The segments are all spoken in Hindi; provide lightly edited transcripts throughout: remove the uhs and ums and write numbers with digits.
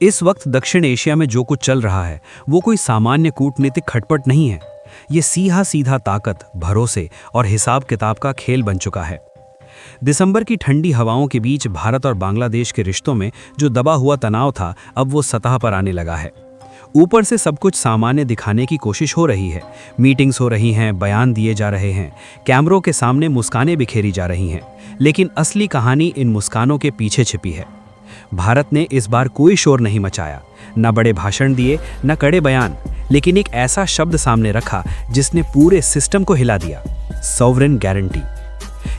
इस वक्त दक्षिण एशिया में जो कुछ चल रहा है वो कोई सामान्य कूटनीतिक खटपट नहीं है। ये सीधा सीधा ताकत, भरोसे और हिसाब किताब का खेल बन चुका है। दिसंबर की ठंडी हवाओं के बीच भारत और बांग्लादेश के रिश्तों में जो दबा हुआ तनाव था, अब वो सतह पर आने लगा है। ऊपर से सब कुछ सामान्य दिखाने की कोशिश हो रही है, मीटिंग्स हो रही हैं, बयान दिए जा रहे हैं, कैमरों के सामने मुस्कानें बिखेरी जा रही हैं, लेकिन असली कहानी इन मुस्कानों के पीछे छिपी है। भारत ने इस बार कोई शोर नहीं मचाया, न बड़े भाषण दिए, न कड़े बयान, लेकिन एक ऐसा शब्द सामने रखा जिसने पूरे सिस्टम को हिला दिया: सॉवरेन गारंटी।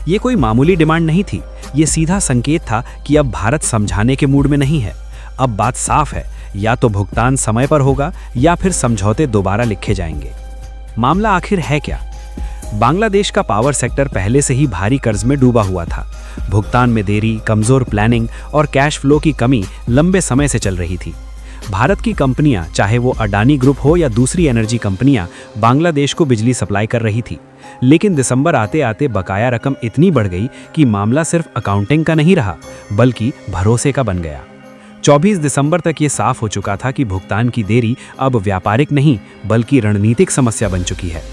ये कोई मामूली डिमांड नहीं थी, ये सीधा संकेत था कि अब भारत समझाने के मूड में नहीं है। अब बात साफ है, या तो भुगतान समय पर होगा या फिर समझौते दोबारा लिखे जाएंगे। मामला आखिर है क्या? बांग्लादेश का पावर सेक्टर पहले से ही भारी कर्ज में डूबा हुआ था। भुगतान में देरी, कमजोर प्लानिंग और कैश फ्लो की कमी लंबे समय से चल रही थी। भारत की कंपनियां, चाहे वो अडानी ग्रुप हो या दूसरी एनर्जी कंपनियां, बांग्लादेश को बिजली सप्लाई कर रही थी। लेकिन दिसंबर आते आते बकाया रकम इतनी बढ़ गई कि मामला सिर्फ अकाउंटिंग का नहीं रहा, बल्कि भरोसे का बन गया। 24 दिसंबर तक ये साफ हो चुका था कि भुगतान की देरी अब व्यापारिक नहीं बल्कि रणनीतिक समस्या बन चुकी है।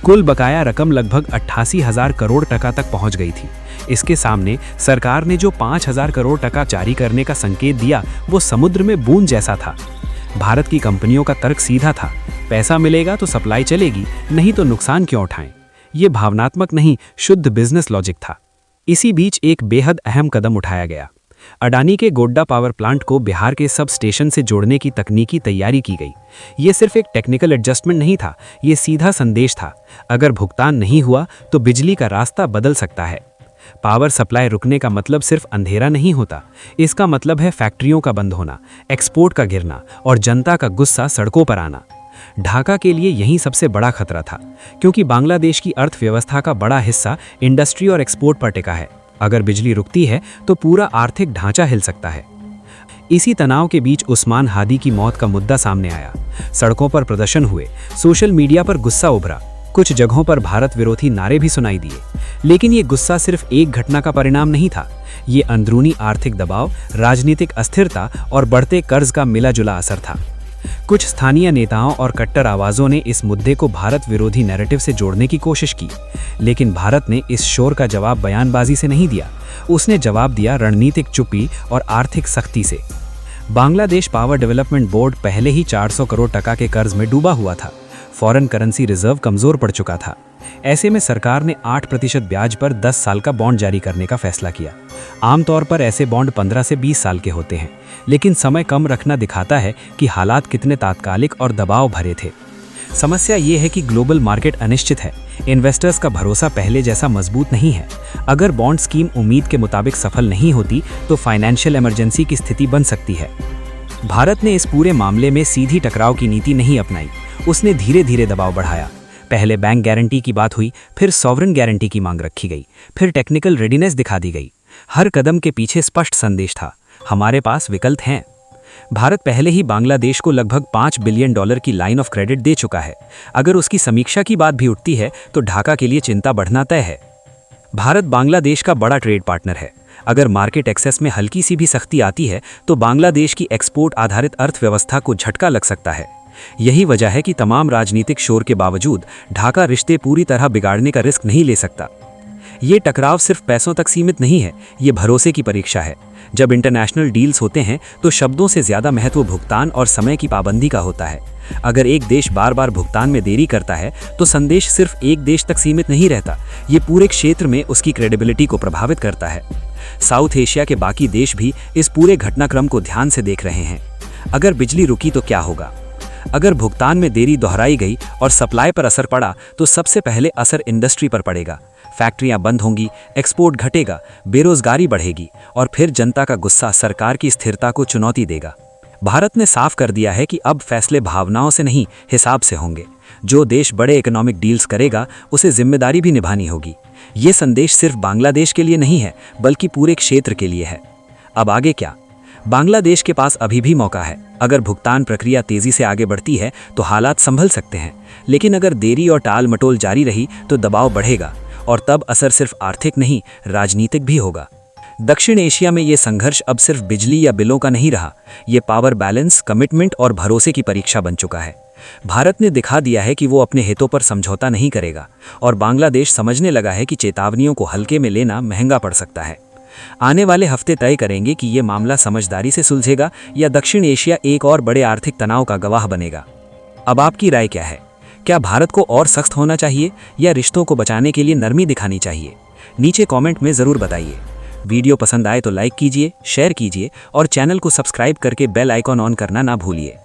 कुल बकाया रकम लगभग 88,000 करोड़ टका तक पहुंच गई थी। इसके सामने सरकार ने जो 5,000 करोड़ टका जारी करने का संकेत दिया, वो समुद्र में बूंद जैसा था। भारत की कंपनियों का तर्क सीधा था: पैसा मिलेगा तो सप्लाई चलेगी, नहीं तो नुकसान क्यों उठाएं। ये भावनात्मक नहीं, शुद्ध बिजनेस लॉजिक था। इसी बीच एक बेहद अहम कदम उठाया गया। अडानी के गोड्डा पावर प्लांट को बिहार के सब स्टेशन से जोड़ने की तकनीकी तैयारी की गई। ये सिर्फ एक टेक्निकल एडजस्टमेंट नहीं था, ये सीधा संदेश था: अगर भुगतान नहीं हुआ तो बिजली का रास्ता बदल सकता है। पावर सप्लाई रुकने का मतलब सिर्फ अंधेरा नहीं होता, इसका मतलब है फैक्ट्रियों का बंद होना, एक्सपोर्ट का गिरना और जनता का गुस्सा सड़कों पर आना। ढाका के लिए यही सबसे बड़ा खतरा था, क्योंकि बांग्लादेश की अर्थव्यवस्था का बड़ा हिस्सा इंडस्ट्री और एक्सपोर्ट पर टिका है। अगर बिजली रुकती है तो पूरा आर्थिक ढांचा हिल सकता है। इसी तनाव के बीच उस्मान हादी की मौत का मुद्दा सामने आया। सड़कों पर प्रदर्शन हुए, सोशल मीडिया पर गुस्सा उभरा, कुछ जगहों पर भारत विरोधी नारे भी सुनाई दिए। लेकिन ये गुस्सा सिर्फ एक घटना का परिणाम नहीं था, ये अंदरूनी आर्थिक दबाव, राजनीतिक अस्थिरता और बढ़ते कर्ज का मिला-जुला असर था। कुछ स्थानीय नेताओं और कट्टर आवाजों ने इस मुद्दे को भारत विरोधी नैरेटिव से जोड़ने की कोशिश की, लेकिन भारत ने इस शोर का जवाब बयानबाजी से नहीं दिया, उसने जवाब दिया रणनीतिक चुप्पी और आर्थिक सख्ती से। बांग्लादेश पावर डेवलपमेंट बोर्ड पहले ही 400 करोड़ टका के कर्ज में डूबा हुआ था। फॉरेन करेंसी रिजर्व कमजोर पड़ चुका था। ऐसे में सरकार ने 8% ब्याज पर 10 साल का बॉन्ड जारी करने का फैसला किया। आमतौर पर ऐसे बॉन्ड 15 से 20 साल के होते हैं, लेकिन समय कम रखना दिखाता है कि हालात कितने तात्कालिक और दबाव भरे थे। समस्या ये है कि ग्लोबल मार्केट अनिश्चित है, इन्वेस्टर्स का भरोसा पहले जैसा मजबूत नहीं है। अगर बॉन्ड स्कीम उम्मीद के मुताबिक सफल नहीं होती तो फाइनेंशियल इमरजेंसी की स्थिति बन सकती है। भारत ने इस पूरे मामले में सीधी टकराव की नीति नहीं अपनाई, उसने धीरे धीरे दबाव बढ़ाया। पहले बैंक गारंटी की बात हुई, फिर सॉवरेन गारंटी की मांग रखी गई, फिर टेक्निकल रेडीनेस दिखा दी गई। हर कदम के पीछे स्पष्ट संदेश था: हमारे पास विकल्प हैं। भारत पहले ही बांग्लादेश को लगभग $5 बिलियन की लाइन ऑफ क्रेडिट दे चुका है। अगर उसकी समीक्षा की बात भी उठती है तो ढाका के लिए चिंता बढ़ना तय है। भारत बांग्लादेश का बड़ा ट्रेड पार्टनर है। अगर मार्केट एक्सेस में हल्की सी भी सख्ती आती है तो बांग्लादेश की एक्सपोर्ट आधारित अर्थव्यवस्था को झटका लग सकता है। यही वजह है कि तमाम राजनीतिक शोर के बावजूद ढाका रिश्ते पूरी तरह बिगाड़ने का रिस्क नहीं ले सकता। ये टकराव सिर्फ पैसों तक सीमित नहीं है, ये भरोसे की परीक्षा है। जब इंटरनेशनल डील्स होते हैं तो शब्दों से ज्यादा महत्व भुगतान और समय की पाबंदी का होता है। अगर एक देश बार बार भुगतान में देरी करता है तो संदेश सिर्फ एक देश तक सीमित नहीं रहता, ये पूरे क्षेत्र में उसकी क्रेडिबिलिटी को प्रभावित करता है। साउथ एशिया के बाकी देश भी इस पूरे घटनाक्रम को ध्यान से देख रहे हैं। अगर बिजली रुकी तो क्या होगा? अगर भुगतान में देरी दोहराई गई और सप्लाई पर असर पड़ा तो सबसे पहले असर इंडस्ट्री पर पड़ेगा। फैक्ट्रियां बंद होंगी, एक्सपोर्ट घटेगा, बेरोजगारी बढ़ेगी और फिर जनता का गुस्सा सरकार की स्थिरता को चुनौती देगा। भारत ने साफ कर दिया है कि अब फैसले भावनाओं से नहीं, हिसाब से होंगे। जो देश बड़े इकोनॉमिक डील्स करेगा उसे जिम्मेदारी भी निभानी होगी। ये संदेश सिर्फ बांग्लादेश के लिए नहीं है बल्कि पूरे क्षेत्र के लिए है। अब आगे क्या? बांग्लादेश के पास अभी भी मौका है। अगर भुगतान प्रक्रिया तेजी से आगे बढ़ती है तो हालात संभल सकते हैं, लेकिन अगर देरी और टाल मटोल जारी रही तो दबाव बढ़ेगा और तब असर सिर्फ आर्थिक नहीं, राजनीतिक भी होगा। दक्षिण एशिया में ये संघर्ष अब सिर्फ बिजली या बिलों का नहीं रहा, ये पावर बैलेंस, कमिटमेंट और भरोसे की परीक्षा बन चुका है। भारत ने दिखा दिया है कि वो अपने हितों पर समझौता नहीं करेगा और बांग्लादेश समझने लगा है कि चेतावनियों को हल्के में लेना महंगा पड़ सकता है। आने वाले हफ्ते तय करेंगे कि ये मामला समझदारी से सुलझेगा या दक्षिण एशिया एक और बड़े आर्थिक तनाव का गवाह बनेगा। अब आपकी राय क्या है? क्या भारत को और सख्त होना चाहिए या रिश्तों को बचाने के लिए नरमी दिखानी चाहिए? नीचे कमेंट में ज़रूर बताइए। वीडियो पसंद आए तो लाइक कीजिए, शेयर कीजिए और चैनल को सब्सक्राइब करके बेल आइकॉन ऑन करना ना भूलिए।